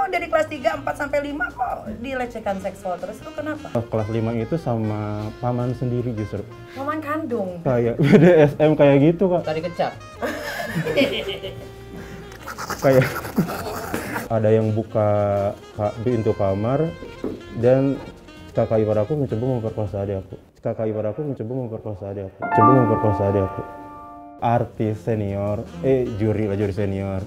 dari kelas 3, 4 sampai 5 kok dilecehkan seksual terus itu kenapa? Kelas 5 itu sama paman sendiri justru. Paman kandung. Kayak BDSM kayak gitu, Kak. Tadi kecap. Kayak ada yang buka pintu kamar dan kakak ipar aku mencoba memperkosa adik aku. Kakak ipar aku mencoba memperkosa adik aku. Artis senior, juri senior.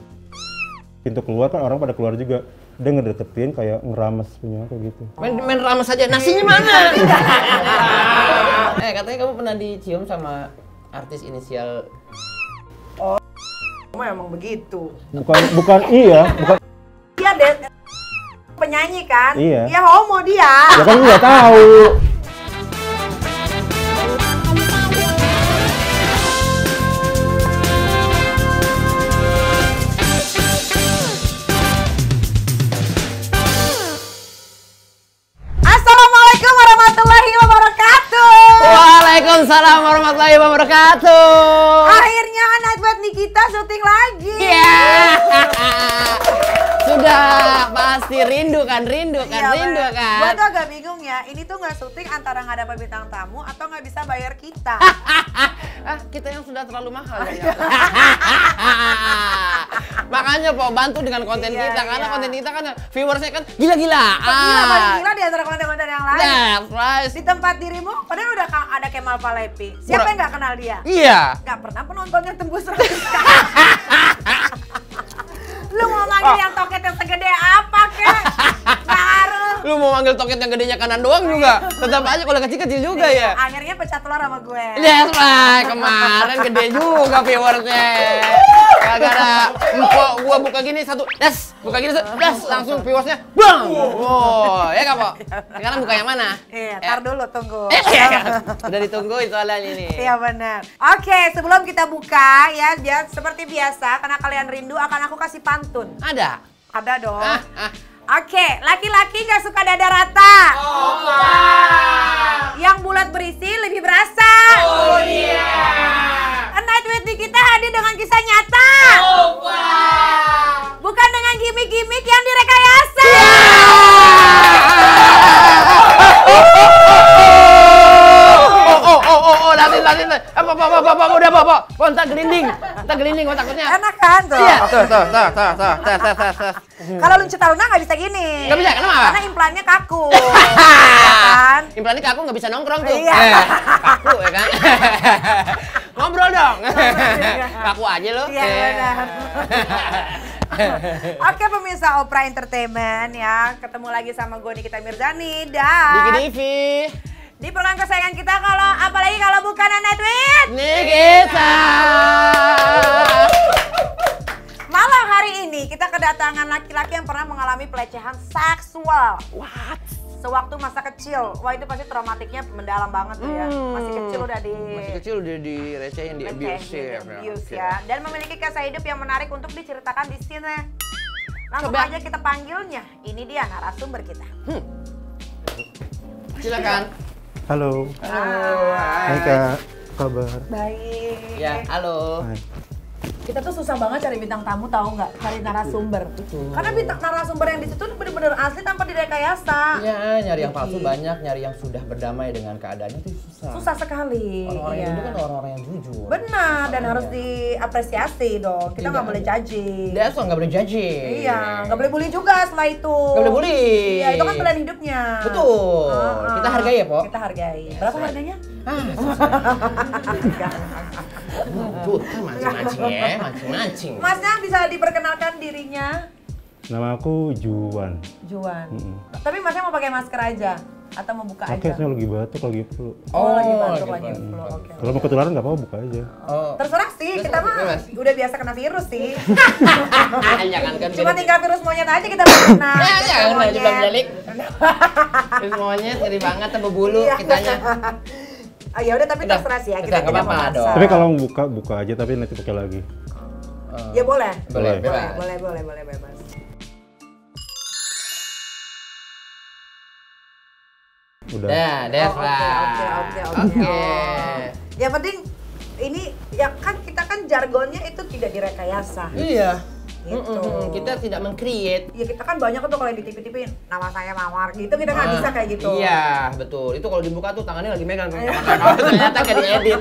Pintu keluar kan orang pada keluar juga. Dia ngedeketin kayak ngerames punya aku gitu. Main rames aja, nasinya mana? Katanya kamu pernah dicium sama artis inisial. Emang begitu. Bukan iya. Iya deh. Penyanyi kan? Iya. Dia homo dia. Ya kan nggak tahu. Assalamualaikum warahmatullahi wabarakatuh. Waalaikumsalam warahmatullahi wabarakatuh. Akhirnya Nightbed Nikita syuting lagi. Sudah pasti rindu kan? Gua tuh agak bingung ya, ini tuh nggak syuting antara nggak dapat bintang tamu atau nggak bisa bayar kita. Kita yang sudah terlalu mahal ya. Makanya Po, bantu dengan konten kita karena konten kita kan viewersnya kan gila-gilaan. Paling gila di antara konten-konten yang lain. That's right. Di tempat dirimu, padahal udah ada Kemal Palevi. Siapa yang nggak kenal dia? Iya. Nggak pernah penontonnya tembus 100 kali. Lu mau manggil yang toket yang segede apa kek? Nggak harus. Lu mau manggil toket yang gedenya kanan doang juga. Tetap aja kalau kecil-kecil juga ya. Akhirnya pecah telur sama gue. Yes, right. Kemarin gede juga viewersnya. Gara-gara empok gua buka gini satu, buka gini satu, langsung viewersnya bang. Ya nggak, Po? Sekarang buka yang mana? Iya, tar dulu tunggu. Udah ditunggu itu soalnya ini. Iya benar. Oke, sebelum kita buka ya, seperti biasa karena kalian rindu akan aku kasih pantun. Ada? Ada dong. Oke, laki-laki nggak suka dada rata. Yang bulat berisi lebih berasa. Oh iya. Nightbed Nikita hadir dengan kisah nyata. Bukan dengan gimmick-gimmick yang direkayasa. Latin. Apa, udah, Po. Kontak gelinding takutnya. Enak kan tuh? Iya, tuh. Kalau luncur taruna nggak bisa gini. Nggak bisa, kenapa? Karena implannya kaku. Ya kan? Implannya kaku nggak bisa nongkrong tuh. Iya. Kaku ya kan? Ngobrol dong. Kaku aja lo. Iya benar. Oke pemirsa Opera Entertainment ya, ketemu lagi sama gue Nikita Mirzani dan Diki Divi. di program kesayangan kita apalagi kalau bukan Nightbed Nikita. Malam hari ini kita kedatangan laki-laki yang pernah mengalami pelecehan seksual. What? Sewaktu masa kecil. Wah itu pasti traumatiknya mendalam banget tuh ya. Masih kecil udah direcehin, di abuse ya. Dan memiliki kisah hidup yang menarik untuk diceritakan di sini. Langsung aja kita panggilnya. Ini dia narasumber kita. Silakan. Halo. Hai Kak, kabar? Baik. Ya, halo. Hai. Kita tuh susah banget cari bintang tamu, tahu nggak? Cari narasumber. Karena bintang narasumber yang di situ bener-bener asli tanpa direkayasa. Iya, nyari yang palsu banyak, nyari yang sudah berdamai dengan keadaannya itu susah. Susah sekali. Orang-orang yang jujur kan orang-orang yang jujur. Benar, dan harus diapresiasi dong. Kita nggak boleh judging. That's why nggak boleh judging. Iya, nggak boleh bully juga setelah itu. Nggak boleh bully. Iya, itu kan pilihan hidupnya. Betul. Kita hargai ya, Po. Kita hargai. Berapa harganya? Tuh, kan mancing-mancing. Masnya bisa diperkenalkan dirinya? Nama aku Juan. Juan. Tapi masnya mau pakai masker aja? Atau mau buka Oke, aja? saya lagi batuk, lagi flu. Lagi batuk, lagi flu. Oke. Kalau mau ketularan nggak apa-apa, buka aja. Terserah sih, kita mah udah biasa kena virus sih. Jangan kan. Cuma tinggal virus monyet aja kita belum kena. Jangan belum balik. Virus monyet ngeri banget, tambah bulu kitanya. Ya udah, tapi terserah sih ya, kita nggak tidak apa-apa dong. memaksa. Tapi kalau mau buka aja, tapi nanti pakai lagi. Ya boleh. Boleh, Boleh bebas. Udah. That's right. Oke. Yang penting ini ya kan kita kan jargonnya itu tidak direkayasa. Iya. gitu. Kita tidak meng-create. Ya kita kan banyak tuh kalau di TV-TV nama saya Mawar gitu, kita nggak bisa kayak gitu. Iya, betul. Itu kalau dibuka tuh tangannya lagi megang ternyata nggak diedit.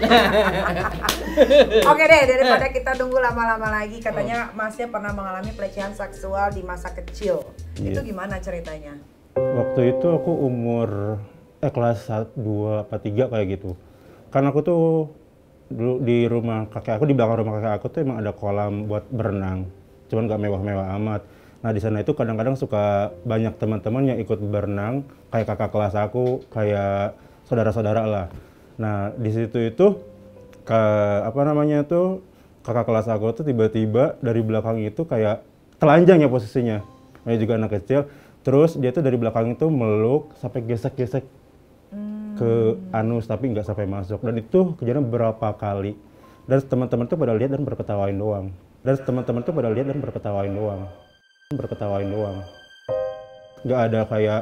Oke deh, daripada kita tunggu lama-lama lagi, katanya Masnya pernah mengalami pelecehan seksual di masa kecil. Itu gimana ceritanya? Waktu itu aku umur kelas 2 apa 3 kayak gitu. Kan aku tuh dulu di rumah kakek aku, di belakang rumah kakek aku tuh emang ada kolam buat berenang, cuman nggak mewah-mewah amat. Nah di sana itu kadang-kadang suka banyak teman-teman yang ikut berenang, kayak kakak kelas aku, kayak saudara-saudara lah. Nah di situ itu kakak kelas aku tuh tiba-tiba dari belakang itu kayak telanjang ya posisinya, dia juga anak kecil. Terus dia tuh dari belakang itu meluk sampai gesek-gesek ke anus, tapi nggak sampai masuk. Dan itu kejadian beberapa kali. Dan teman-teman tuh pada lihat dan berketawain doang. Berketawain doang. Nggak ada kayak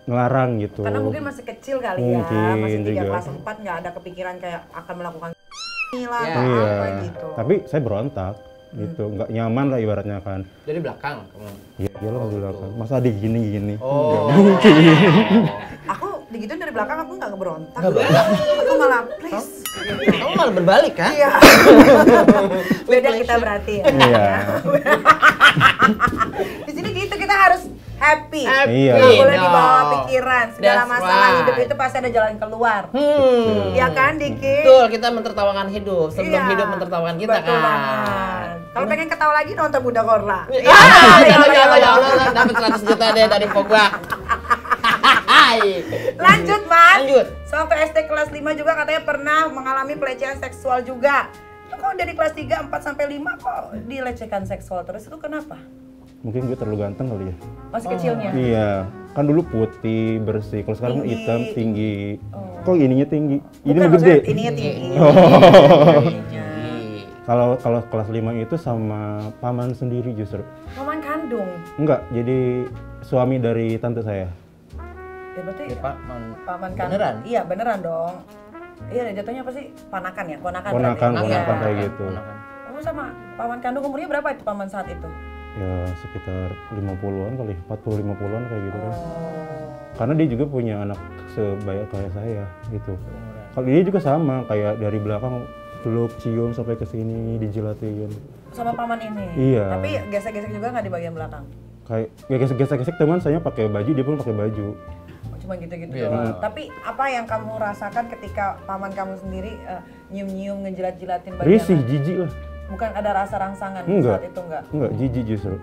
ngelarang gitu. Karena mungkin masih kecil kali ya, masih 3 juga. kelas 4 nggak ada kepikiran kayak akan melakukan lah Ya. atau Iya. apa gitu. Tapi saya berontak gitu, nggak nyaman lah ibaratnya kan. Dari belakang kamu. Iya, iyalah dari belakang. Masa adik gini-gini. Oh. Aku digituin dari belakang, aku nggak berontak. Nggak berontak? Aku malah please. Gitu. Kamu malah berbalik kan? Iya. Beda kita berarti ya. Iya. Di sini gitu kita harus happy. Iya. Nggak boleh No. dibawa pikiran. Segala That's masalah right. hidup itu pasti ada jalan keluar. Iya kan, Diki? Betul, kita mentertawakan hidup sebelum Iya. hidup mentertawakan kita Betul kan. banget. Kalau pengen ketawa lagi nonton Bunda Korla. Ya Allah, dapat 100 juta deh dari Pogba. Hai. Lanjut, Mas. Lanjut. Sewaktu SD kelas 5 juga katanya pernah mengalami pelecehan seksual juga. Itu kok dari kelas 3, 4 sampai 5 kok dilecehkan seksual terus, itu kenapa? Mungkin gue terlalu ganteng kali ya. Masih kecilnya? Iya, kan dulu putih, bersih. Kalau sekarang Tinggi. hitam, tinggi. Kok ininya tinggi? Ini Bukan, mah gede. maksudnya ininya tinggi. Ininya. Kalau kelas 5 itu sama paman sendiri justru. Paman kandung. Enggak, jadi suami dari tante saya. Ya berarti Pak, paman kandung. beneran? Iya, beneran dong. Iya, jatuhnya apa sih? Ponakan ya? Ponakan Ponakan, berarti. ponakan Iya. kayak gitu. Kamu sama paman kandung umurnya berapa itu paman saat itu? Ya sekitar 50-an kali, 40-50-an kayak gitu kan. Oh. Karena dia juga punya anak sebaya kayak saya gitu. Kalau dia juga sama, kayak dari belakang peluk, cium sampai ke sini, dijilatin. Sama paman ini? Iya. Tapi gesek-gesek juga nggak di bagian belakang? Kayak ya gesek-gesek teman saya pakai baju, dia pun pakai baju. Cuma gitu-gitu Iya. doang. Tapi apa yang kamu rasakan ketika paman kamu sendiri nyium-nyium, ngejilat-jilatin bagian? Risih, jijik lah. Bukan ada rasa rangsangan Enggak. saat itu enggak? Enggak, jijik justru.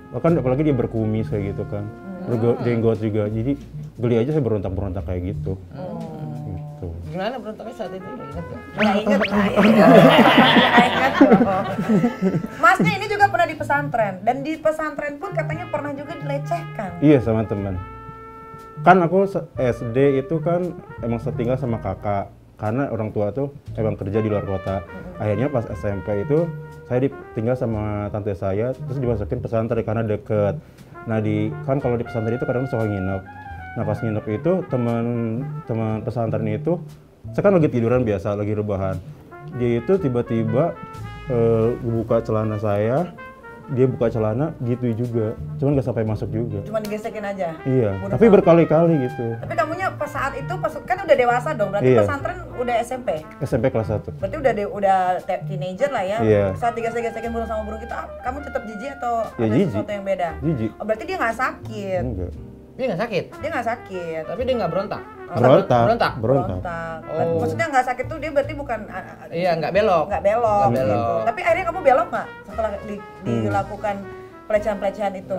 Bahkan apalagi dia berkumis kayak gitu kan. Jenggot juga. Jadi geli aja saya berontak-berontak kayak gitu. Gitu. Gimana berontaknya saat itu? Ingat nggak? Nggak inget lah. Nggak inget dong. Masnya ini juga pernah di pesantren. Dan di pesantren pun katanya pernah juga dilecehkan. Iya sama teman. Kan aku SD itu kan emang setinggal sama kakak. Karena orang tua tuh emang kerja di luar kota. Akhirnya pas SMP itu saya ditinggal sama tante saya, terus dimasukin pesantren karena deket. Nah kan kalau di pesantren itu kadang suka nginep. Nah pas nginep itu teman pesantren itu, saya kan lagi tiduran biasa, lagi rebahan. Dia itu tiba-tiba buka celana saya, dia buka celana gitu juga, cuman gak sampai masuk juga. Cuma digesekin aja? Iya, Udah tapi tahu. berkali-kali gitu. Tapi kamunya pas saat itu kan udah dewasa dong, berarti Iya. pesantren udah SMP? SMP kelas 1. Berarti udah teenager lah ya? Iya. Saat digesek-gesekin burung sama burung gitu, kamu tetap jijik atau Ya, ada jijik. sesuatu yang beda? Jijik. Oh berarti dia nggak sakit? Enggak. Dia nggak sakit, Dia nggak sakit? tapi dia nggak berontak. Berontak. Berontak. Oh. Maksudnya nggak sakit tuh dia berarti bukan Iya, nggak belok. nggak belok. Nggak belok. Gitu. Tapi akhirnya kamu belok nggak setelah dilakukan pelecehan-pelecehan itu?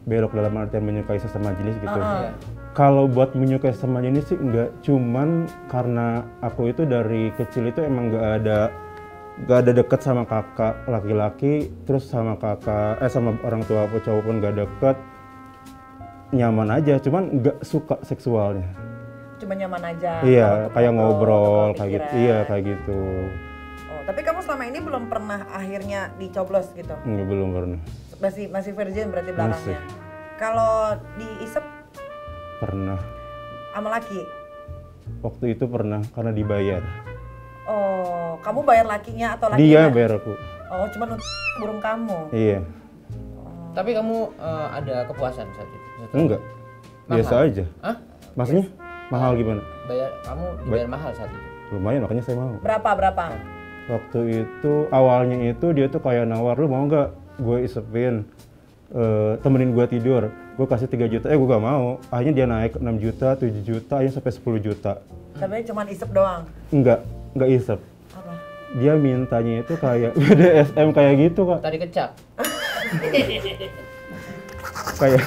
Belok dalam artian menyukai sesama jenis gitu. Iya. Kalau buat menyukai sesama jenis sih enggak, cuman karena aku itu dari kecil itu emang nggak ada deket sama kakak laki-laki, terus sama sama orang tua aku cowok pun nggak deket, nyaman aja, cuman nggak suka seksualnya. Cuma nyaman aja. Iya, kalau kayak untuk ngobrol tukar kayak gitu. pikiran. Iya, kayak gitu. Oh, tapi kamu selama ini belum pernah akhirnya dicoblos gitu? Enggak, belum pernah. Masih virgin berarti belakangnya. Masih. Kalau diisep Pernah. sama laki? Waktu itu pernah karena dibayar. Oh, kamu bayar lakinya atau lakinya? Dia bayar aku. Oh, cuma untuk burung kamu. Iya. Tapi kamu ada kepuasan saat itu? Setelah- Enggak. Biasa Mahal? aja. Hah? Maksudnya mahal gimana? Kamu dibayar mahal saat itu? Lumayan makanya saya mau. Berapa? Waktu itu awalnya itu dia tuh kayak nawar, lu mau nggak gue isepin, temenin gue tidur, gue kasih 3 juta, gue gak mau. Akhirnya dia naik 6 juta, 7 juta, akhirnya sampai 10 juta. Tapi cuma isep doang. Enggak isep. Apa? Dia mintanya itu kayak BDSM kayak gitu kak, Tadi kecap. kayak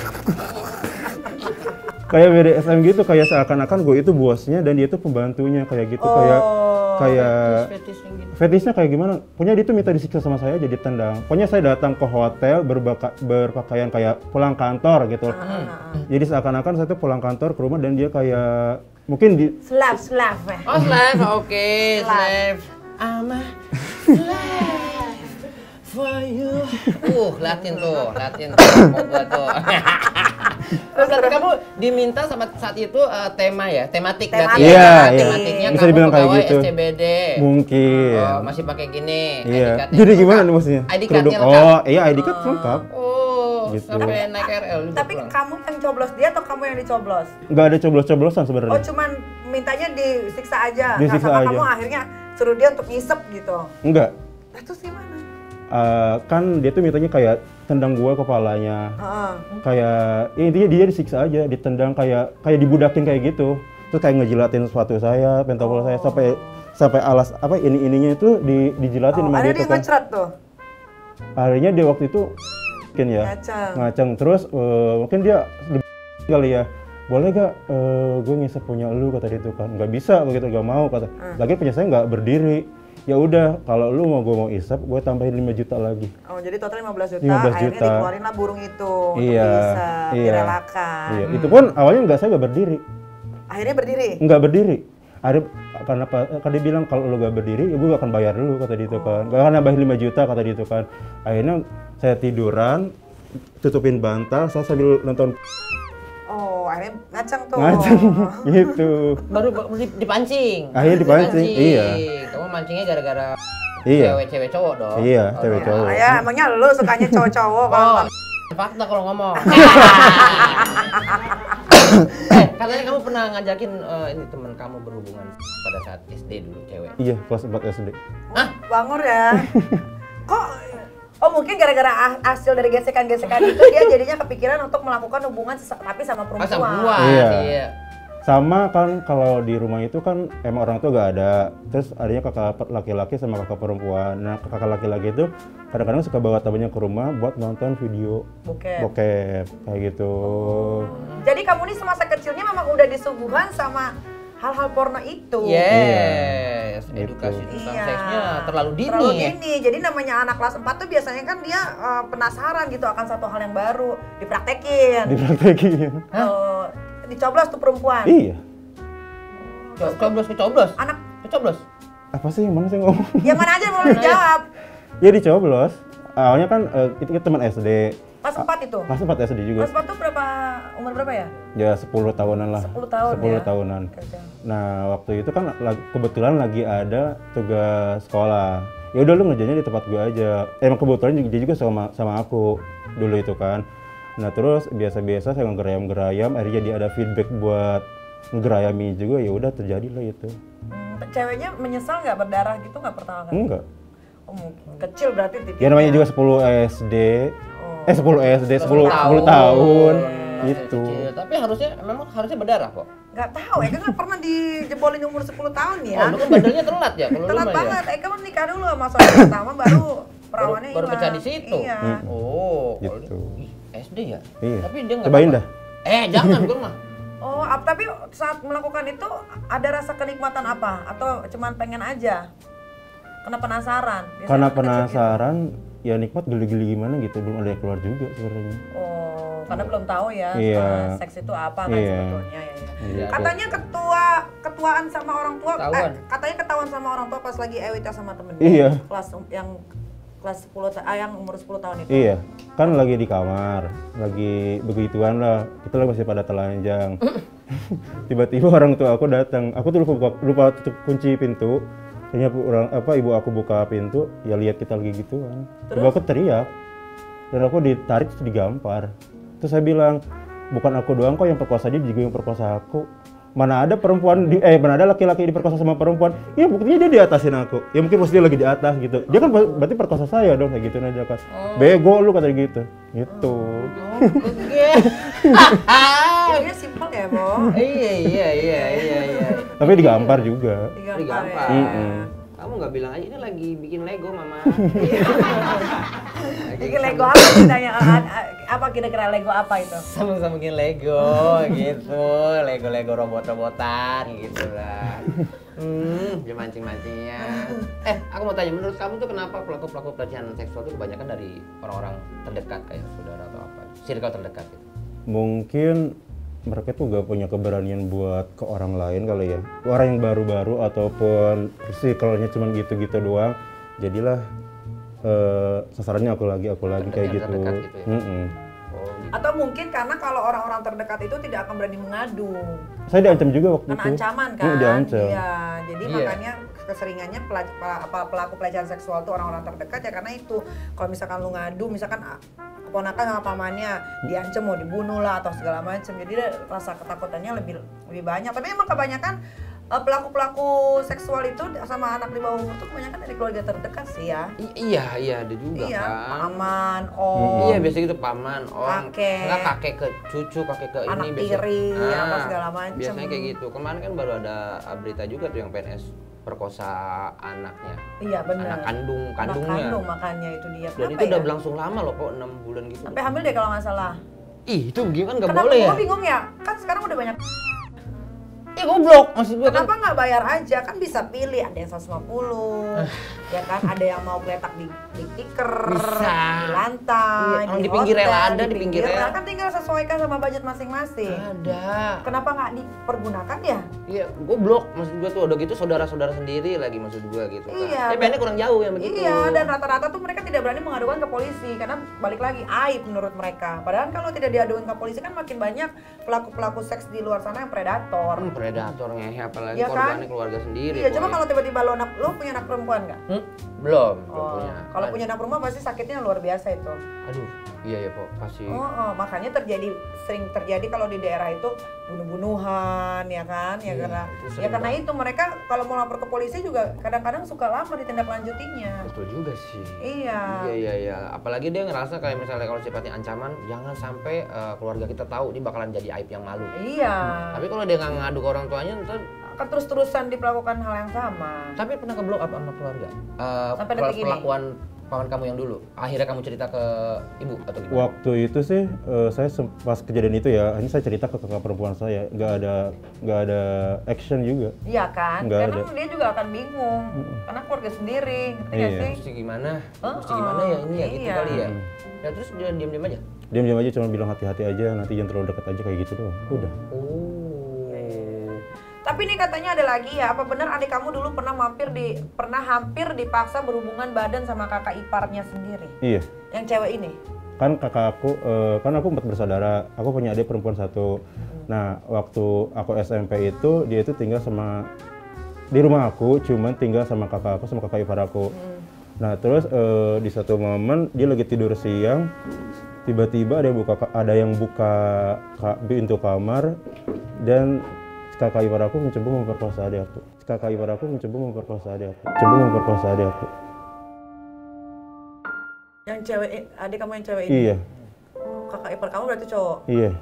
kayak BDSM gitu, kayak seakan-akan gue itu bosnya dan dia itu pembantunya kayak gitu, kayak Fetishnya gitu. fetishnya kayak gimana? Pokoknya dia tuh minta disiksa sama saya jadi tendang. Pokoknya saya datang ke hotel berpakaian kayak pulang kantor gitu. Jadi seakan-akan saya tuh pulang kantor ke rumah dan dia kayak mungkin di Slave ya. Oh, slave, oke, slave. I'm a slave for you. Liatin tuh, kok gua tuh. Terus tapi kamu diminta sama saat itu tema ya, tematik berarti Iya, ya. iya. Tematiknya Bisa kamu dibilang kayak pegawai gitu. SCBD. mungkin. Oh, masih pakai gini. Iya. ID card-nya Jadi lengkap. gimana nih maksudnya? ID Kerudung. card-nya lengkap. Oh, iya ID card lengkap. Oh, Gitu. sampai naik KRL juga Tapi pulang. kamu yang coblos dia atau kamu yang dicoblos? Nggak ada coblos-coblosan Oh, sebenarnya. cuman mintanya disiksa aja. Nah, Disiksa sama aja. kamu akhirnya suruh dia untuk ngisep gitu. Enggak. Nah, terus gimana? Kan dia tuh mintanya kayak tendang gua kepalanya. Heeh. Kayak ya intinya dia disiksa aja, ditendang kayak dibudakin kayak gitu. Terus kayak ngejilatin sepatu saya, pentopol saya sampai alas apa ininya itu dijilatin sama dia Akhirnya tuh dia kan. ngecret tuh. Akhirnya dia waktu itu mungkin ya ngaceng terus mungkin dia lebih kali ya. Boleh gak gue ngisep punya lu kata dia tuh kan. Nggak bisa begitu, gak mau kata. Lagi punya saya nggak berdiri. Ya udah, kalau lu gue mau isep, gue tambahin 5 juta lagi. Oh, jadi total 15 juta. 15 Akhirnya juta. dikeluarin lah burung itu Iya, untuk diisep, iya. direlakan. Iya, itu pun awalnya saya nggak berdiri. Akhirnya berdiri. Nggak berdiri. Ada karena dia bilang kalau lu gak berdiri, ya gue gak akan bayar dulu kata dia itu kan. Gak akan nambahin 5 juta kata dia itu kan. Akhirnya saya tiduran, tutupin bantal, saya sambil nonton Oh, akhirnya ngaceng tuh. ngaceng gitu. Baru dipancing. Akhirnya dipancing, iya. Kamu mancingnya gara-gara Iya. cewek cowok dong. Iya, Oh, cewek iya. cowok. Ya, emangnya lu sukanya cowok-cowok Oh, kan? fakta kalau ngomong. Katanya kamu pernah ngajakin ini teman kamu berhubungan pada saat SD dulu, cewek. Iya, kelas 4 SD. Bangor ya. Kok oh mungkin gara-gara hasil dari gesekan-gesekan itu dia jadinya kepikiran untuk melakukan hubungan tapi sama Oh, perempuan. sama gua. Iya. Iya. Sama kan kalau di rumah itu kan emang orang tua gak ada. Terus adanya kakak laki-laki sama kakak perempuan. Nah, kakak laki-laki itu kadang-kadang suka bawa temennya ke rumah buat nonton video bokep kayak gitu. Jadi kamu nih semasa kecilnya memang udah disuguhan sama hal-hal porno itu. Yes, Gitu. edukasi tentang Iya. seksnya terlalu dini. Terlalu dini. Jadi namanya anak kelas 4 tuh biasanya kan dia penasaran gitu akan satu hal yang baru, dipraktekin. Dipraktekin. Dicoblos tuh perempuan. Iya. Kecoblos. Anak Kecoblos. Apa sih yang mana sih ngomong? yang mana aja mau dijawab. Ya dicoblos. Awalnya kan itu kita teman SD. Kelas 4 itu. Kelas 4 SD juga. Kelas 4 tuh umur berapa ya? Ya 10 tahunan lah. 10 tahun 10 ya? tahunan. Oke. Nah, waktu itu kan kebetulan lagi ada tugas sekolah. Ya udah lu ngerjainnya di tempat gua aja. Emang kebetulan dia juga sama aku dulu itu kan. Nah, terus biasa-biasa saya ngerayam-gerayam, akhirnya dia ada feedback buat ngerayami juga, ya udah terjadilah itu. Ceweknya menyesal nggak berdarah gitu nggak pertama kali? Enggak. Oh, mungkin kecil berarti titiknya. Ya namanya juga 10 SD. Oh. 10 SD, 10 tahun. tahun. Masih Itu. kecil. Tapi harusnya berdarah kok. Nggak tahu, Eka nggak pernah dijebolin umur 10 tahun ya. Oh, lu kan badannya telat ya kalau lu Telat mah ya. banget, Eka kan nikah dulu sama suami pertama baru perawannya Baru hilang. pecah di situ. Iya. Oh, kalau Gitu. ih, SD ya? Iya. Tapi dia nggak Cobain apa-apa. dah. Jangan gue mah. Oh, tapi saat melakukan itu ada rasa kenikmatan apa? Atau cuman pengen aja? Karena penasaran? Biasanya Karena anak kecil gitu. penasaran, ya nikmat geli-geli gimana gitu, belum ada yang keluar juga sebenarnya. Oh, karena belum tahu ya Iya. seks itu apa kan Iya. sebetulnya ya. Iya. Katanya ketuaan sama orang tua, Ketahuan. katanya ketahuan sama orang tua pas lagi Ewita sama temennya. Iya. Kelas 10 yang umur 10 tahun itu. Iya, kan lagi di kamar, lagi begituan lah. Kita lagi masih pada telanjang. Tiba-tiba orang tua aku datang. Aku tuh lupa tutup kunci pintu. Kayaknya ibu aku buka pintu, ya lihat kita lagi gituan. Terus aku teriak, dan aku ditarik terus digampar. Terus saya bilang, bukan aku doang kok yang perkosa dia juga yang perkosa aku. Mana ada mana ada laki-laki diperkosa sama perempuan? Ya buktinya dia di atasin aku. Ya mungkin pas dia lagi di atas gitu. Dia kan berarti perkosa saya dong kayak gitu aja kan. Bego lu kata gitu. Gitu. Dia simpel ya, Bo. Iya. Tapi digampar juga. Digampar. Ya. Kamu nggak bilang aja ini lagi bikin Lego, Mama. Bikin Lego apa ditanya? Apa kira-kira Lego apa itu? Sama-sama bikin Lego gitu. Lego robot-robotan gitu lah. Dia mancing-mancingnya. Aku mau tanya, menurut kamu tuh kenapa pelaku-pelaku pelecehan seksual itu kebanyakan dari orang-orang terdekat kayak saudara atau apa? Circle terdekat gitu. Mungkin mereka tuh gak punya keberanian buat ke orang lain kali ya. Orang yang baru-baru ataupun circle-nya cuma gitu-gitu doang. Jadilah sasarannya aku lagi kayak gitu. Terdekat gitu ya? Atau mungkin karena kalau orang-orang terdekat itu tidak akan berani mengadu. Saya diancam juga waktu Karena itu. ancaman kan? Diancam. Iya, jadi makanya keseringannya pelaku pelecehan seksual tuh orang-orang terdekat ya karena itu. Kalau misalkan lu ngadu, misalkan keponakan sama pamannya diancam mau dibunuh lah atau segala macam. Jadi rasa ketakutannya lebih banyak. Tapi emang kebanyakan pelaku-pelaku seksual itu sama anak di bawah umur tuh kebanyakan dari keluarga terdekat sih ya. Iya ada juga kan. Paman, om. Iya biasa gitu paman, om. Kakek. Enggak kakek ke cucu, kakek ke Anak ini tiri, apa segala macam. Biasanya kayak gitu. Kemarin kan baru ada berita juga tuh yang PNS perkosa anaknya. Iya benar. Anak kandungnya. Anak kandung makanya itu dia. Dan itu udah berlangsung lama loh kok 6 bulan gitu. Sampai hamil deh kalau nggak salah. Ih itu gimana nggak Kenapa boleh ya? gue bingung ya? Kan sekarang udah banyak. Ya goblok maksud gue kan. Kenapa nggak bayar aja? Kan bisa pilih ada yang 150, ya kan? Ada yang mau geletak di tikar, Bisa. di lantai, Iya, di pinggir hotel, rel ada, di pinggir rel. Kan tinggal sesuaikan sama budget masing-masing. Ada. Kenapa nggak dipergunakan ya? Iya, goblok maksud gue tuh udah gitu saudara-saudara sendiri lagi maksud gue gitu kan. Iya. Tapi bandnya kurang jauh yang begitu. Iya, dan rata-rata tuh mereka tidak berani mengadukan ke polisi karena balik lagi aib menurut mereka. Padahal kalau tidak diadukan ke polisi kan makin banyak pelaku-pelaku seks di luar sana yang predator. Predator ngehe apalagi Iya kan? korbannya keluarga sendiri. Iya, coba boy. kalau tiba-tiba lo punya anak perempuan nggak? Belum Oh, punya. kalau punya anak perempuan pasti sakitnya luar biasa itu. Aduh, iya ya Pok, pasti. Makanya sering terjadi kalau di daerah itu bunuh-bunuhan ya kan? Ya Iya, karena itu sering karena itu mereka kalau mau lapor ke polisi juga kadang-kadang suka lama ditindaklanjutinya. Betul juga sih. Iya. Iya. Apalagi dia ngerasa kayak misalnya kalau sifatnya ancaman, jangan sampai keluarga kita tahu, ini bakalan jadi aib yang malu. Iya. Tapi kalau dia nggak ngadu ke orang tuanya, ntar. Akan terus-terusan diperlakukan hal yang sama. Tapi pernah ke blow up sama keluarga? Sampai detik ini? Perlakuan paman kamu yang dulu, akhirnya kamu cerita ke ibu atau gimana? Waktu itu sih saya pas kejadian itu ya, ini saya cerita ke kakak perempuan saya, nggak ada action juga. Iya kan? Nggak Karena ada. dia juga akan bingung. Karena keluarga sendiri, ngerti nggak Iya. sih? Mesti gimana? Mesti gimana ya ini ya gitu Iya. kali ya? Ya terus dia diam-diam aja? Diam-diam aja cuma bilang hati-hati aja, nanti jangan terlalu dekat aja kayak gitu doang. Udah. Tapi nih katanya ada lagi ya, apa benar adik kamu dulu pernah hampir dipaksa berhubungan badan sama kakak iparnya sendiri? Iya. Yang cewek ini? Kan kakak aku, kan aku 4 bersaudara, aku punya adik perempuan 1. Nah, waktu aku SMP itu, dia itu tinggal di rumah aku, cuman tinggal sama kakak aku sama kakak ipar aku. Nah, terus di satu momen, dia lagi tidur siang, tiba-tiba ada yang buka pintu kamar, dan kakak ipar aku mencoba memperkosa adik aku. Yang cewek, adik kamu yang cewek ini? Iya. Kakak ipar kamu berarti cowok? Iya.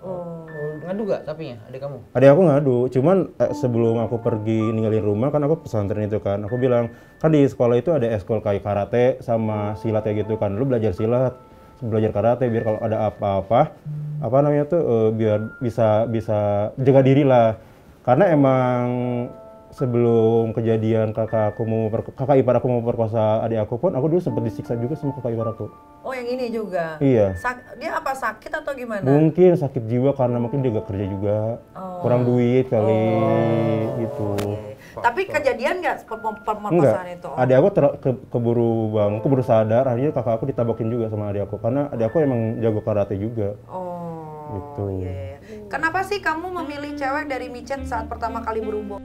Oh. Ngadu gak tapinya adik kamu? Adik aku ngadu, cuman sebelum aku pergi ninggalin rumah kan aku pesantren itu kan. Aku bilang, kan di sekolah itu ada eskul kayak karate sama silat kayak gitu kan. Lu belajar silat, belajar karate biar kalau ada apa-apa, biar bisa jaga diri lah. Karena emang sebelum kejadian kakak ipar aku mau perkosa adik aku pun, aku dulu sempat disiksa juga sama kakak ipar aku. Oh yang ini juga? Iya. Dia apa sakit atau gimana? Mungkin sakit jiwa karena mungkin dia gak kerja juga, kurang duit kali gitu. Tapi kejadian nggak pemerkosaan Enggak, itu? adik aku keburu sadar, akhirnya kakak aku ditabokin juga sama adik aku. Karena adik aku emang jago karate juga. Oh, gitu. iya. Kenapa sih kamu memilih cewek dari micet saat pertama kali berhubung?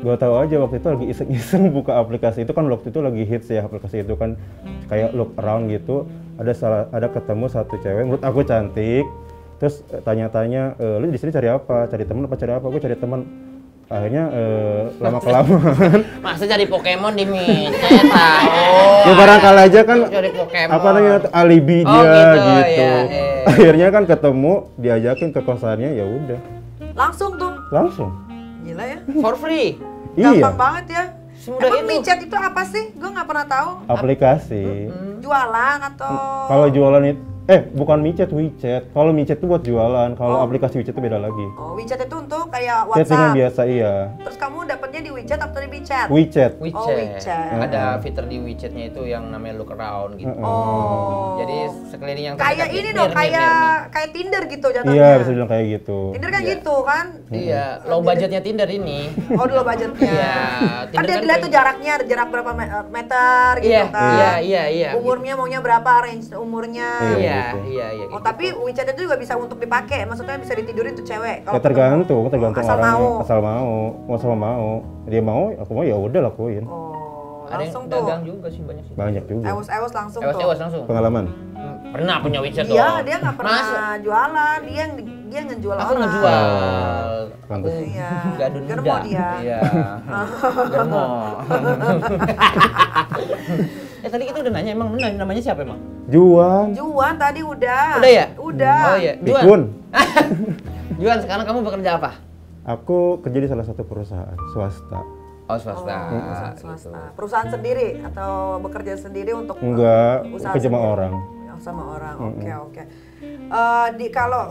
Gua tahu aja waktu itu lagi iseng-iseng buka aplikasi itu kan waktu itu lagi hits ya aplikasi itu kan kayak look around gitu. Ada ketemu satu cewek menurut aku cantik. Terus tanya-tanya, lu di sini cari apa? Cari teman apa cari apa? Gue cari teman. Akhirnya lama kelamaan. Masa jadi Pokemon di micet tahu. Ya barangkali aja kan Jadi Pokemon. apa namanya alibi Oh, dia gitu, gitu. iya. Akhirnya kan ketemu, diajakin ke kosannya ya udah. Langsung tuh. Langsung. Gila ya. For free. Gampang Iya. banget ya. Semudah Emang itu. micet itu apa sih? Gue nggak pernah tahu. Aplikasi. Jualan atau Kalau jualan itu bukan micet, WeChat. Kalau micet itu buat jualan, kalau aplikasi WeChat itu beda lagi. Oh, WeChat itu untuk kayak Chattingan WhatsApp. biasa iya. Terus kamu dapatnya di WeChat atau di WeChat? WeChat. WeChat. Oh, WeChat. Ada fitur di WeChatnya itu yang namanya look around gitu. Oh. Jadi sekeliling yang kayak terdekat ini nih, dong, nih. kayak Tinder gitu jatuhnya. Iya, bisa bilang kayak gitu. Tinder kan Iya. gitu kan? Iya, low budgetnya Tinder ini. Oh, dulu budgetnya. Iya, Kan Tinder dia kan dilihat kayak- tuh jaraknya, ada jarak berapa meter gitu Iya, kan. iya. Umurnya maunya berapa, range umurnya. Iya, gitu. iya. Oh, tapi WeChat itu juga bisa untuk dipakai, maksudnya bisa ditidurin tuh cewek. Ya tergantung asal orangnya. mau. Asal mau, sama mau. Dia mau, aku mau ya udah lakuin. Oh, Ada yang langsung tuh. dagang juga sih banyak sih. Banyak juga. Ewas langsung tuh. Ewas langsung. Pengalaman. Pernah punya WeChat dong. Iya, dia nggak pernah Masa? jualan, dia ngejual Aku orang. ngejual. Pantes. Iya. Gadun Germo muda. dia. Iya. Germo. Tadi kita udah nanya emang benar namanya siapa emang? Juan. Juan tadi udah. Udah ya? Udah. Oh iya. Pikun. Juan, sekarang kamu bekerja apa? Aku kerja di salah satu perusahaan swasta. Oh, swasta. Perusahaan swasta. Perusahaan sendiri atau bekerja sendiri untuk Enggak, usaha kerja sama sendiri? orang. Oh, sama orang. Oke. Kalau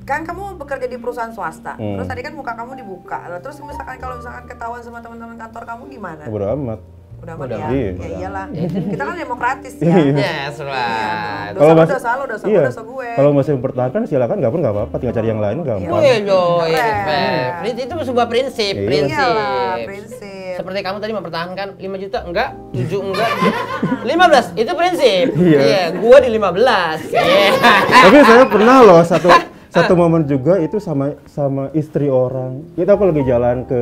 kan kamu bekerja di perusahaan swasta, terus tadi kan muka kamu dibuka. Nah, terus kalau misalkan ketahuan sama teman-teman kantor kamu gimana? Bodo amat. Udah amat Udah ya? iya. Ya iyalah. Kita kan demokratis ya. Iya. Yes, right. Dosa lu, masih- dosa lu, dosa iya. gue, dosa gue. Kalau masih mempertahankan silakan, nggak apa-apa, tinggal cari yang lain gampang. Wih, Joy, Keren. respect. Itu sebuah prinsip, Iya. prinsip. Iyalah, prinsip. Seperti kamu tadi mempertahankan 5 juta enggak, 7 enggak, 15 itu prinsip. Iya. Gua di 15. Iya. Tapi saya pernah loh satu momen juga itu sama istri orang. Itu aku lagi jalan ke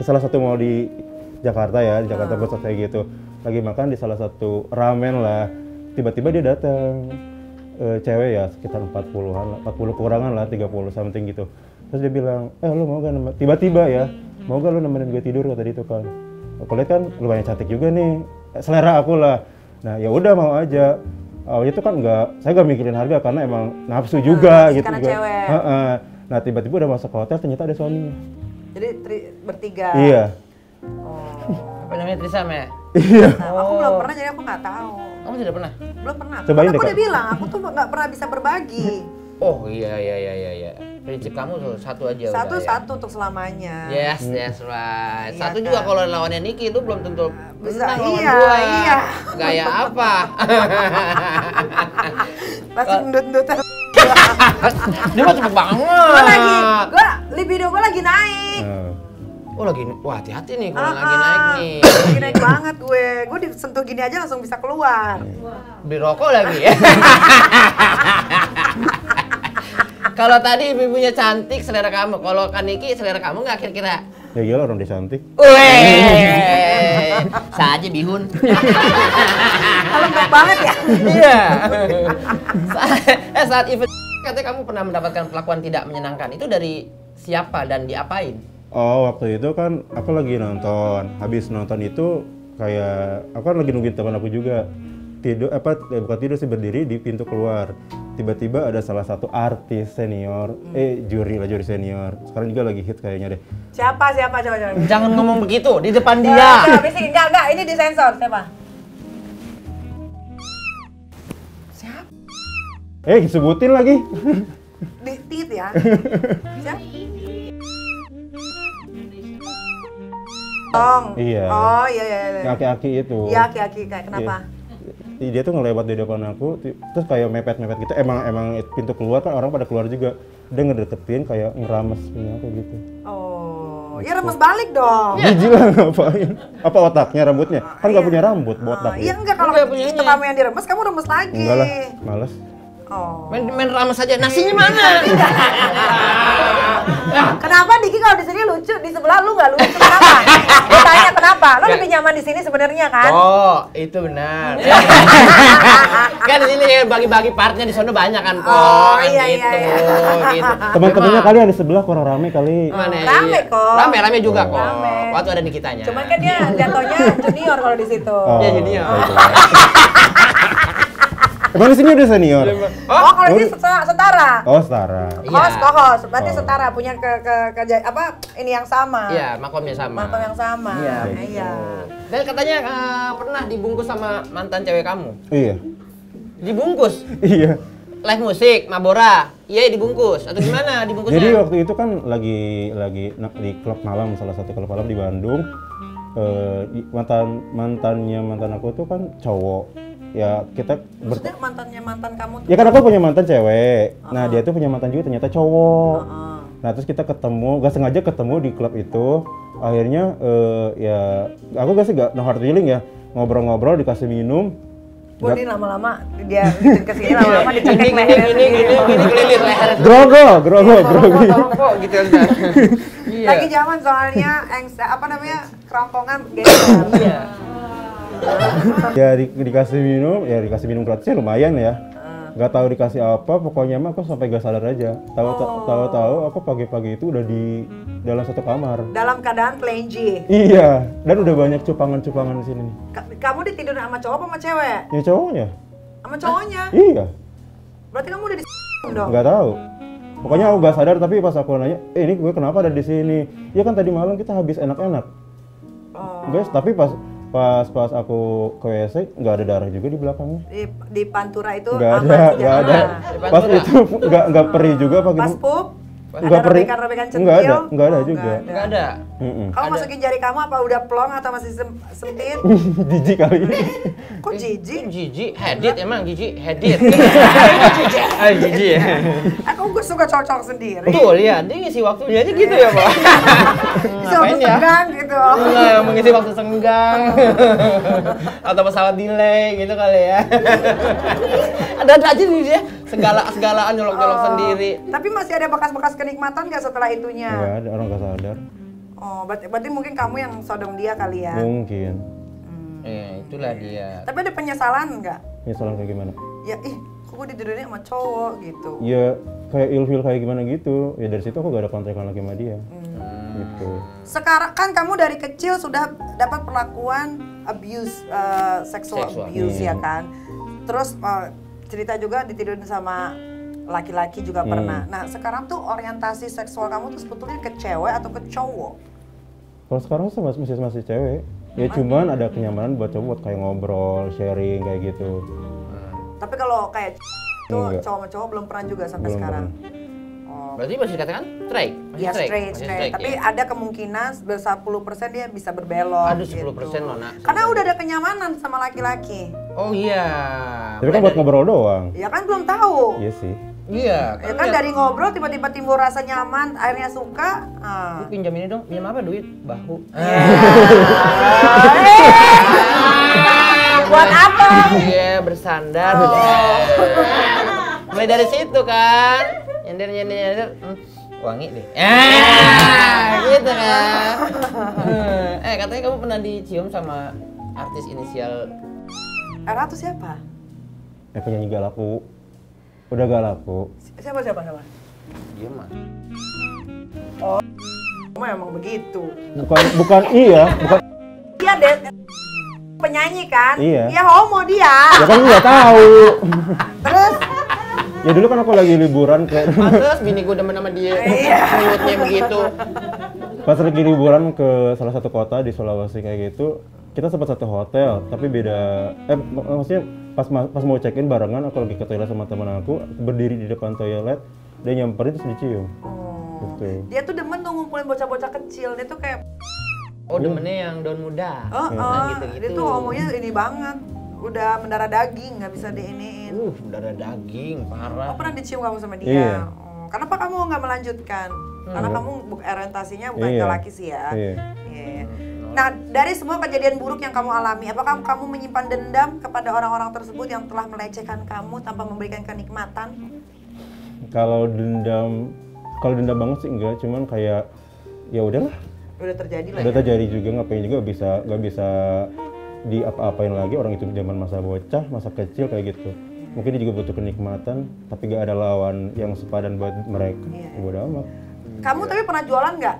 salah satu mall di Jakarta ya, di Jakarta Pusat kayak gitu. Lagi makan di salah satu ramen lah. Tiba-tiba dia datang. Cewek ya sekitar 40-an lah, 40 kurangan lah, 30 something gitu. Terus dia bilang, lu mau gak tiba-tiba ya, mau gak lu nemenin gue tidur kata dia itu kan. Aku lihat kan lumayan cantik juga nih, selera aku lah. Nah ya udah mau aja. Awalnya itu kan saya nggak mikirin harga karena emang nafsu juga gitu karena juga. cewek. Nah tiba-tiba udah masuk ke hotel ternyata ada suaminya. Jadi bertiga. Iya. Oh. Apa namanya Trisam ya? Iya. Nah, aku belum pernah jadi aku nggak tahu. Kamu tidak pernah? Belum pernah. Cobain Kan deh, aku Kak. udah bilang, aku tuh nggak pernah bisa berbagi. Oh iya. Prinsip kamu tuh satu aja udah, ya. Satu untuk selamanya. Yes, that's right. Iya Satu kan? juga kalau lawannya Niki itu belum tentu Bisa, menang lawan iya, gua. iya. Gaya apa? Pasti ndut-ndut. Dia mah cepet banget. Libido gue lagi naik. Nah, Oh lagi, wah hati-hati nih kalau lagi naik nih. Lagi naik banget gue. Gue disentuh gini aja langsung bisa keluar. Beli rokok lagi ya. Kalau tadi ibunya cantik selera kamu, kalau Kaniki selera kamu nggak kira-kira? ya gila orang dia cantik. Weh, saja bihun. Kalau lembek banget ya. Iya. Saat event katanya kamu pernah mendapatkan perlakuan tidak menyenangkan. Itu dari siapa dan diapain? Oh waktu itu kan aku lagi nonton. Habis nonton itu kayak aku kan lagi nungguin teman aku juga. Bukan tidur sih, berdiri di pintu keluar. Tiba-tiba ada salah satu artis senior, juri senior. Sekarang juga lagi hit kayaknya deh. Siapa coba. Jangan ngomong begitu di depan dia. Enggak, ini disensor. Siapa? Siapa? Disebutin lagi. Di tit ya. Siapa? Iya. Oh iya. Yang aki-aki itu. Iya, aki-aki kayak kenapa? Dia tuh ngelewat di depan aku, terus kayak mepet-mepet gitu. Emang pintu keluar kan orang pada keluar juga. Dia ngedeketin kayak ngerames punya aku gitu. Oh, ya remes balik dong. Jijik lah ngapain? Apa otaknya, rambutnya? Kan nggak punya rambut, botak. Iya enggak, kalau Enggak punyanya. itu kamu yang diremes, kamu remes lagi. Enggak lah, males. Oh. Main rames saja. Nasinya mana? Kenapa Diki kalau di sini lucu, di sebelah lu nggak lucu? Kenapa? Gue tanya kenapa? Lu lebih nyaman di sini sebenarnya kan? Oh, itu benar. Kan di sini bagi-bagi partnya di sana banyak kan, Po. Oh, Kan iya, gitu, iya. gitu. Teman-temannya kali yang di sebelah kurang rame kali. Mana? Rame Iya. kok. Rame juga kok. Rame. Waktu ada Nikitanya. Cuman kan dia jatuhnya junior kalau di situ. Iya, junior. Emang di sini udah senior? Oh, kalau di sini setara. Oh, setara. Iya. Host, co-host, berarti Oh. setara punya ini yang sama. Iya, makomnya sama. Makom yang sama. Iya. Iya. Dan katanya pernah dibungkus sama mantan cewek kamu. Iya. Dibungkus? Iya. Live musik, Mabora. Iya, dibungkus. Atau gimana dibungkusnya? Jadi waktu itu kan lagi di klub malam, salah satu klub malam di Bandung. Mantan aku tuh kan cowok. Ya kita Maksudnya mantan kamu tuh? ya kan aku punya mantan cewek. Nah dia tuh punya mantan juga ternyata cowok. Nah terus kita ketemu, gak sengaja ketemu di klub itu. Akhirnya ya aku gak no hard feeling ya, ngobrol-ngobrol dikasih minum. Wah, ini lama-lama dia bikin kesini lama-lama dicekek leher. Gini kelilit leher. Grogi. Kok gitu kan? Iya. Lagi zaman soalnya kerongkongan geser. Iya. Ya dikasih minum gratisnya lumayan ya. Gak tahu dikasih apa, pokoknya mah aku sampai gak sadar aja. Tahu-tahu aku pagi-pagi itu udah di dalam satu kamar. Dalam keadaan plain J. Iya, dan udah banyak cupangan-cupangan di sini nih. Kamu ditidurin sama cowok apa sama cewek? Ya cowoknya. Sama cowoknya? Iya. Berarti kamu udah dong? Nggak tahu. Pokoknya aku gak sadar, tapi pas aku nanya, ini gue kenapa ada di sini? Ya kan tadi malam kita habis enak-enak. Oh. Guys, tapi pas aku ke WC nggak ada darah juga di belakangnya. Di pantura itu Nggak aman ada, sejak nggak ada. mana? Pas itu nggak perih juga apa Pas gimana? pup? Nggak Ada perih. robekan-robekan centil? Nggak ada Oh, juga. Enggak ada. Kamu masukin jari kamu apa udah plong atau masih sempit? Jijik kali. Kok jijik? Jijik, hedit emang jijik, hedit. Jijik ya. Aku suka cocok sendiri. Betul ya, dia ngisi waktunya aja gitu ya, Pak. Bisa waktu senggang gitu. Enggak, mengisi waktu senggang. Atau pesawat delay gitu kali ya. Ada aja nih dia, segalaan nyolok-nyolok sendiri. Tapi masih ada bekas-bekas kenikmatan nggak setelah itunya? Nggak ada, orang nggak sadar. Oh, berarti mungkin kamu yang sodong dia kali ya? Mungkin. Itulah dia. Tapi ada penyesalan nggak? Nyesalan kayak gimana? Ya, kok gue ditidurnya sama cowok gitu? Ya kayak ilfil kayak gimana gitu. Ya dari situ aku gak ada kontekan lagi sama dia. Gitu. Sekarang kan kamu dari kecil sudah dapat perlakuan abuse, sexual abuse ya kan? Terus cerita juga ditidurin sama laki-laki juga pernah. Nah sekarang tuh orientasi seksual kamu tuh sebetulnya ke cewek atau ke cowok? Kalau sekarang sih masih cewek. Ya cuman ada kenyamanan buat cowok buat kayak ngobrol, sharing kayak gitu. Tapi kalau kayak itu Enggak. cowok sama cowok belum pernah juga sampai Belum sekarang. Oh. Berarti masih dikatakan straight? Masih Ya straight. Tapi ya? ada kemungkinan 10% dia bisa berbelok. Aduh, 10% loh, Nak. Karena udah ada kenyamanan sama laki-laki. Oh iya. Tapi kan buat ngobrol doang. Ya kan belum tahu. Iya sih. Iya. Ya kan dari ngobrol tiba-tiba timbul rasa nyaman, akhirnya suka. Lu pinjam ini dong, pinjam apa duit? Bahu. Buat apa? Iya, bersandar. Mulai dari situ kan. Nyender. Wangi deh. Gitu kan. Katanya kamu pernah dicium sama artis inisial. Era tuh siapa? Penyanyi gak laku. Udah gak laku. Siapa? Dia mah. Kamu emang begitu. Bukan iya. Dia deh penyanyi kan? Iya. Dia homo dia. Ya kan gak tahu. Terus Ya dulu kan aku lagi liburan kayak Pantes bini gue demen sama dia. Mulutnya begitu. pas lagi liburan ke salah satu kota di Sulawesi kayak gitu, kita sempat satu hotel, tapi beda. Maksudnya pas mau check in barengan, aku lagi ke toilet sama teman aku, berdiri di depan toilet, dia nyamperin terus dicium. Gitu. dia tuh demen tuh ngumpulin bocah-bocah kecil. Dia tuh kayak Oh, demennya yang daun muda. dia tuh homonya ini banget. Udah mendarah daging, nggak bisa diiniin. Darah daging, parah. Oh, pernah dicium kamu sama dia? Iya. Oh, kenapa kamu nggak melanjutkan? Karena kamu orientasinya bukan ke Iya. laki sih ya? Iya. Iya. Nah, dari semua kejadian buruk yang kamu alami, apakah kamu menyimpan dendam kepada orang-orang tersebut yang telah melecehkan kamu tanpa memberikan kenikmatan? Kalau dendam banget sih enggak, cuman kayak ya udahlah. Udah terjadi lah. Udah Ya? terjadi juga, ngapain juga nggak bisa diapa-apain lagi, orang itu zaman masa bocah, masa kecil kayak gitu. Mungkin dia juga butuh kenikmatan, tapi gak ada lawan yang sepadan buat mereka. Iya. Bodo amat. Kamu tapi pernah jualan nggak?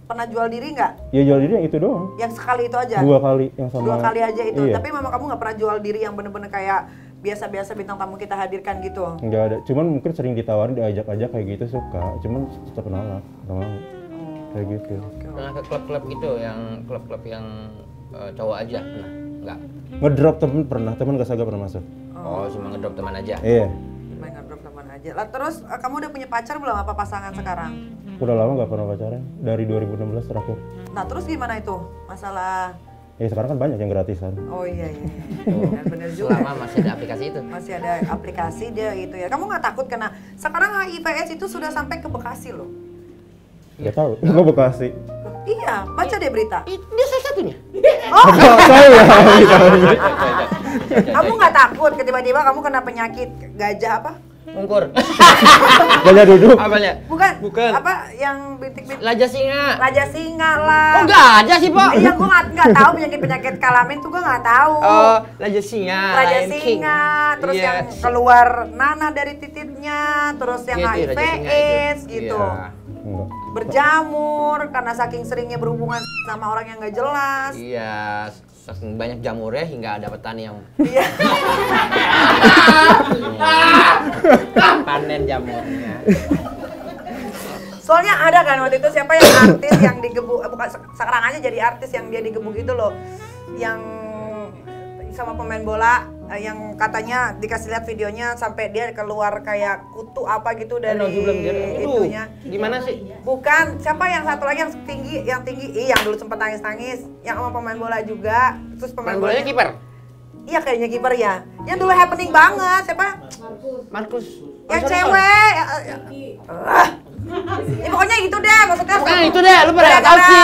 Pernah jual diri nggak? Ya jual diri yang itu doang. Yang sekali itu aja? 2 kali yang sama. 2 kali aja itu. Iya. Tapi memang kamu nggak pernah jual diri yang bener-bener kayak biasa-biasa bintang tamu kita hadirkan gitu? Nggak ada. Cuman mungkin sering ditawarin, diajak-ajak kayak gitu suka. Cuman tetap nolak, nggak mau. Kayak gitu. Pernah ke klub-klub gitu, yang klub-klub yang cowok aja pernah? Enggak. Ngedrop temen pernah, temen gak saga pernah masuk. Oh, cuma ngedrop teman aja. Iya. Main ngedrop teman aja. Lah terus kamu udah punya pacar belum? Apa pasangan sekarang? Udah lama gak pernah pacaran, dari 2016 terakhir. Nah terus gimana itu? Masalah... Ya sekarang kan banyak yang gratisan. Oh iya. Bener juga. Selama masih ada aplikasi itu. Masih ada aplikasi dia itu ya. Kamu nggak takut karena sekarang HIV/AIDS itu sudah sampai ke Bekasi loh. Gak tahu, gue Bekasi. Iya, baca deh berita. Dia salah satunya. Oh, Saya kamu nggak takut tiba-tiba kamu kena penyakit gajah apa? Mungkur. banyak duduk. Apanya? Bukan. Apa yang bintik-bintik? Raja singa. Raja singa lah. Oh, enggak aja sih, Pak. Iya, gua nggak tahu penyakit kelamin tuh gua nggak tahu. Oh, Raja singa. Raja Lion King. singa, terus Iya. yang keluar nanah dari titiknya, terus yang Gitu, HIV Raja singa itu. AIDS gitu. Iya. Enggak. Berjamur karena saking seringnya berhubungan sama orang yang nggak jelas. Iya, saking banyak jamurnya hingga ada petani yang Iya. panen jamurnya. Soalnya ada kan waktu itu siapa yang artis yang digebuk, bukan sekarang aja jadi artis yang dia digebuk itu loh, yang sama pemain bola yang katanya dikasih lihat videonya sampai dia keluar kayak kutu apa gitu dari itunya. Gimana sih? Bukan, siapa yang satu lagi yang tinggi, yang dulu sempat nangis-nangis, yang sama pemain bola juga, terus Main bolanya kiper? Iya kayaknya kiper ya. Yang dulu happening banget, siapa? Markus. Yang cewek. Ya pokoknya itu deh, maksudnya. Pokoknya itu deh, lu pada tahu sih.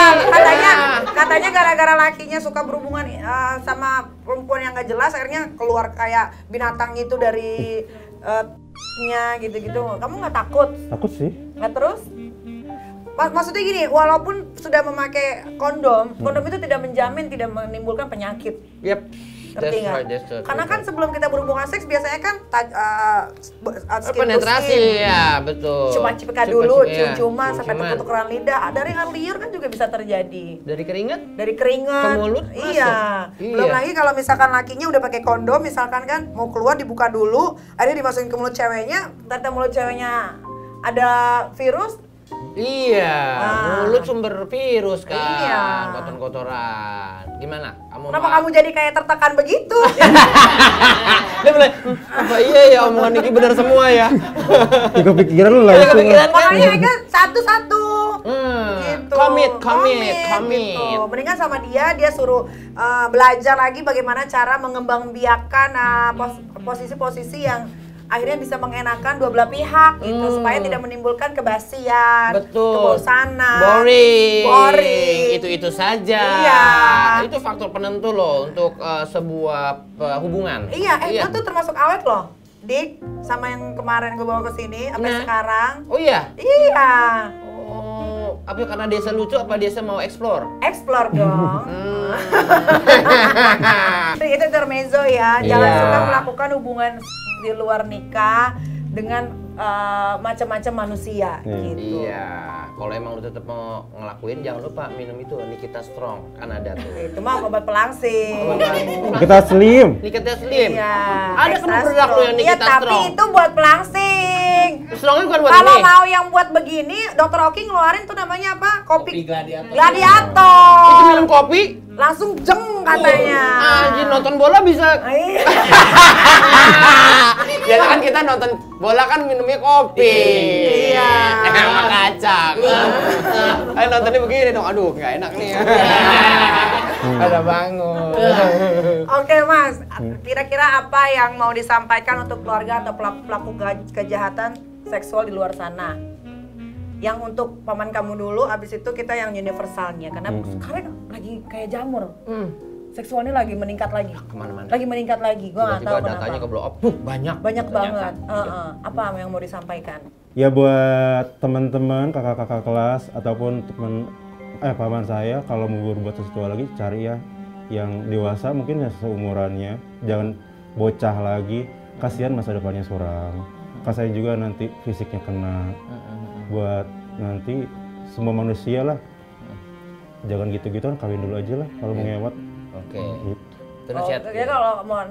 Katanya gara-gara lakinya suka berhubungan sama perempuan yang gak jelas, akhirnya keluar kayak binatang itu dari nya gitu-gitu. Kamu nggak takut? Takut sih. Nggak terus? Maksudnya gini, walaupun sudah memakai kondom itu tidak menjamin tidak menimbulkan penyakit. Yep. Ngerti nggak? Karena kan sebelum kita berhubungan seks biasanya kan skin to penetrasi skin. ya, betul. Cuma cipika dulu, iya. cium-ciuman sampai Cium-ciuman. tutup-tutukan lidah. Dari air liur kan juga bisa terjadi. Dari keringat? Dari keringat. Ke mulut Iya. masuk. Belum Iya. lagi kalau misalkan lakinya udah pakai kondom, misalkan kan mau keluar dibuka dulu, akhirnya dimasukin ke mulut ceweknya, ternyata mulut ceweknya ada virus. Iya, mulut sumber virus kan, Iya. kotor-kotoran. Gimana? Kenapa kamu jadi kayak tertekan begitu? Dia mulai, apa iya ya omongan Niki benar semua ya? Ya, kepikiran lu langsung. kepikiran. Makanya kan satu-satu. Gitu. Komit. Gitu. Mendingan sama dia suruh belajar lagi bagaimana cara mengembangbiakan posisi-posisi yang akhirnya bisa mengenakan dua belah pihak gitu supaya tidak menimbulkan kebasian, Betul. kebosanan, Boring. Itu saja. Iya. Itu faktor penentu loh untuk sebuah hubungan. Iya, itu termasuk awet loh. Dik, sama yang kemarin gue bawa ke sini sampai Nah. sekarang. Oh iya. Iya. Oh, apa karena desa lucu apa desa mau explore? Explore dong. Itu intermezzo ya. Jangan Iya. suka melakukan hubungan di luar nikah dengan macam-macam manusia gitu. Iya. Kalau emang lu tetap mau ngelakuin jangan lupa minum itu Nikita Strong kan ada tuh. Itu mah obat pelangsing. Kita slim. Nikita Slim. Iya. Ada kan extra produk lu strong. yang Iya, Nikita tapi Strong. itu buat pelangsing. Strongnya bukan buat Kalau ini. mau yang buat begini, Dr. Oki ngeluarin tuh namanya apa? Kopi gladiator. gladiator. Itu minum kopi. Langsung jeng katanya. Anjir nonton bola bisa. Iya. Ya kan kita nonton bola kan minumnya kopi. Iya. Sama kacang. Ayo nontonnya begini dong. Aduh, nggak enak nih. Ada bangun. Oke Mas, kira-kira apa yang mau disampaikan untuk keluarga atau pelaku kejahatan seksual di luar sana? yang untuk paman kamu dulu, abis itu kita yang universalnya karena sekarang lagi kayak jamur. Seksualnya lagi meningkat lagi. Kemana-mana. Lagi meningkat lagi. Gua nggak tahu Tiba-tiba kenapa. datanya ke blow up. Banyak. Banyak banget. Iya. Apa yang mau disampaikan? Ya buat teman-teman, kakak-kakak kelas ataupun teman paman saya kalau mau berbuat sesuatu lagi cari ya yang dewasa mungkin ya seumurannya. Jangan bocah lagi. Kasihan masa depannya seorang. Kasihan juga nanti fisiknya kena. Buat nanti semua manusia lah. Jangan gitu-gitu, kawin dulu aja lah kalau mau ngewat. Oke. Gitu. Terus ya. Kalau mau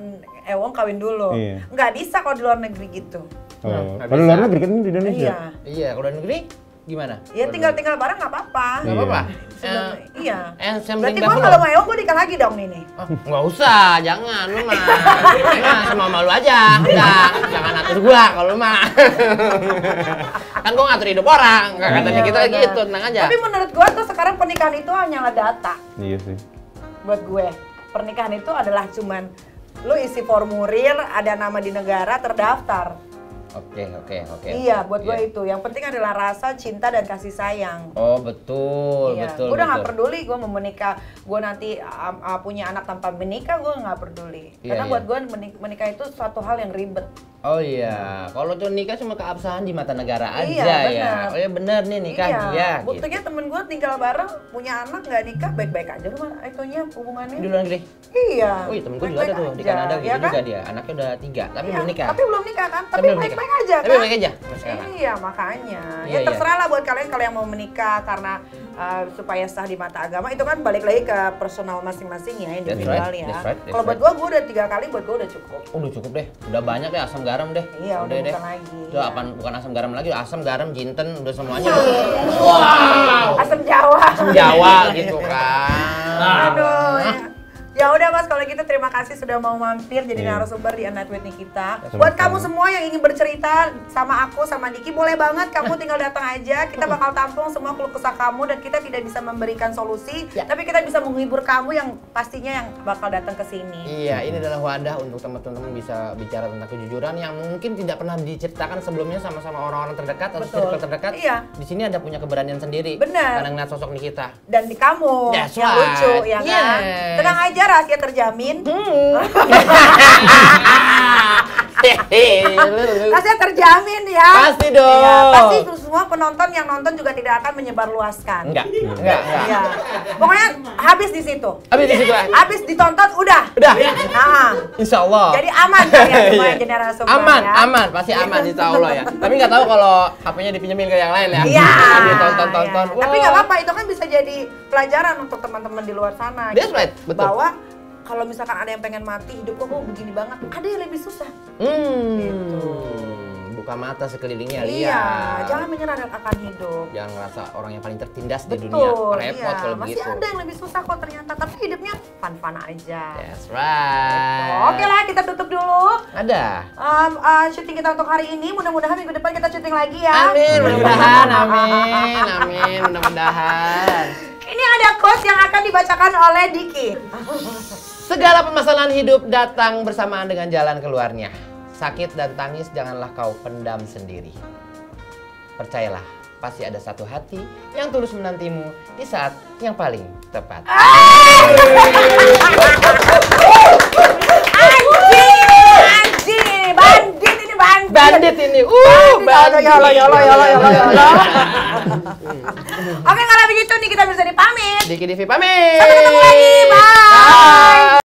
ewong kawin dulu. Iya. Nggak bisa kalau di luar negeri gitu. Oh, nggak kalau bisa. luar negeri kan di Indonesia. Iya. Iya, kalau di negeri gimana? Ya tinggal bareng nggak apa-apa. Nggak apa-apa. Iya. Assembling Berarti gua buffalo. kalau mau ewong gua nikah lagi dong ini. Oh, nggak usah, jangan lu mah. Nah, sama malu aja. Udah, jangan atur gua kalau lu mah. Kan gua ngatur hidup orang, nggak katanya Iya, kita benar. gitu, tenang aja. Tapi menurut gua tuh sekarang pernikahan itu hanyalah data. Iya sih. Buat gue pernikahan itu adalah cuman lu isi formulir, ada nama di negara, terdaftar. Oke. Iya, buat gue Iya. itu. Yang penting adalah rasa cinta dan kasih sayang. Oh, betul, Iya. betul. Gue udah nggak betul. peduli gue mau menikah, gue nanti punya anak tanpa menikah, gue nggak peduli. Iya, Karena iya. buat gue menikah itu suatu hal yang ribet. Oh iya, kalau tuh nikah cuma keabsahan di mata negara aja Iya, ya. benar. Oh iya bener nih nikah Iya. dia. Buktinya temen gue tinggal bareng, punya anak nggak nikah, baik-baik aja rumah itunya hubungannya. Di luar negeri. Iya. Oh iya temen gue juga ada baik-baik tuh di aja, Kanada gitu ya kan? juga dia. Anaknya udah 3, tapi Iya, belum nikah. Tapi belum nikah kan? Tapi belum baik-baik nikah. aja Tapi kan? baik aja sampai sekarang. Iya makanya. Iya, Ya terserah lah buat kalian kalau yang mau menikah karena supaya sah di mata agama itu kan balik lagi ke personal masing-masing ya individual right, ya. that's right, that's Kalau buat gue udah 3 kali buat gue udah cukup. Oh, udah cukup deh. Udah banyak ya asam garam deh. Iya udah deh. bukan lagi. Itu ya. apaan? Bukan asam garam lagi, asam garam, jinten, udah semuanya. Asam Jawa. Asam Jawa gitu kan. Aduh. Ya udah Mas, kalau gitu terima kasih sudah mau mampir jadi Iya. narasumber di A Night with Nikita. Sama-sama. Buat kamu semua yang ingin bercerita sama aku sama Diki boleh banget, kamu tinggal datang aja. Kita bakal tampung semua keluh kesah kamu dan kita tidak bisa memberikan solusi, Ya. tapi kita bisa menghibur kamu yang pastinya yang bakal datang ke sini. Iya, ini adalah wadah untuk teman-teman bisa bicara tentang kejujuran yang mungkin tidak pernah diceritakan sebelumnya sama orang-orang terdekat atau Betul. circle terdekat. Iya. Di sini ada punya keberanian sendiri. Benar. Karena ngeliat sosok Nikita. Dan di kamu That's yang right. lucu ya kan. Yes. Tenang aja rahasia terjamin. Rahasia terjamin ya. Pasti dong. Iya, pasti semua penonton yang nonton juga tidak akan menyebarluaskan. Enggak. Iya. Pokoknya habis di situ. Habis di situ. Habis ditonton udah. Udah. Nah, Insya Allah. jadi aman kalian semua Iya. yang jadi narasumber Aman, ya. aman, pasti aman insya Allah ya. Tapi nggak tahu kalau HP-nya dipinjemin ke yang lain ya. Iya. Ditonton-tonton. iya. Tapi nggak apa-apa, itu kan bisa jadi pelajaran untuk teman-teman di luar sana. That's right, betul. Bahwa kalau misalkan ada yang pengen mati, hidup kok begini banget, ada yang lebih susah. Gitu. Buka mata sekelilingnya Iya, lihat. jangan menyerah akan hidup. Jangan ngerasa orang yang paling tertindas di Betul, dunia. Repot iya. kalau Masih begitu. ada yang lebih susah kok ternyata, tapi hidupnya fun-fun aja. That's right. Oke lah, kita tutup dulu. Ada. Syuting kita untuk hari ini, mudah-mudahan minggu depan kita syuting lagi ya. Amin, mudah-mudahan. Amin, mudah-mudahan. Ini ada quotes yang akan dibacakan oleh Diki. Segala permasalahan hidup datang bersamaan dengan jalan keluarnya. Sakit dan tangis janganlah kau pendam sendiri. Percayalah, pasti ada satu hati yang tulus menantimu di saat yang paling tepat. Anjing, bandit ini bandit. Bandit ini, bandit. Ya Allah. Oke, kalau begitu nih kita bisa dipamit. Diki Divi pamit. Sampai ketemu lagi, bye.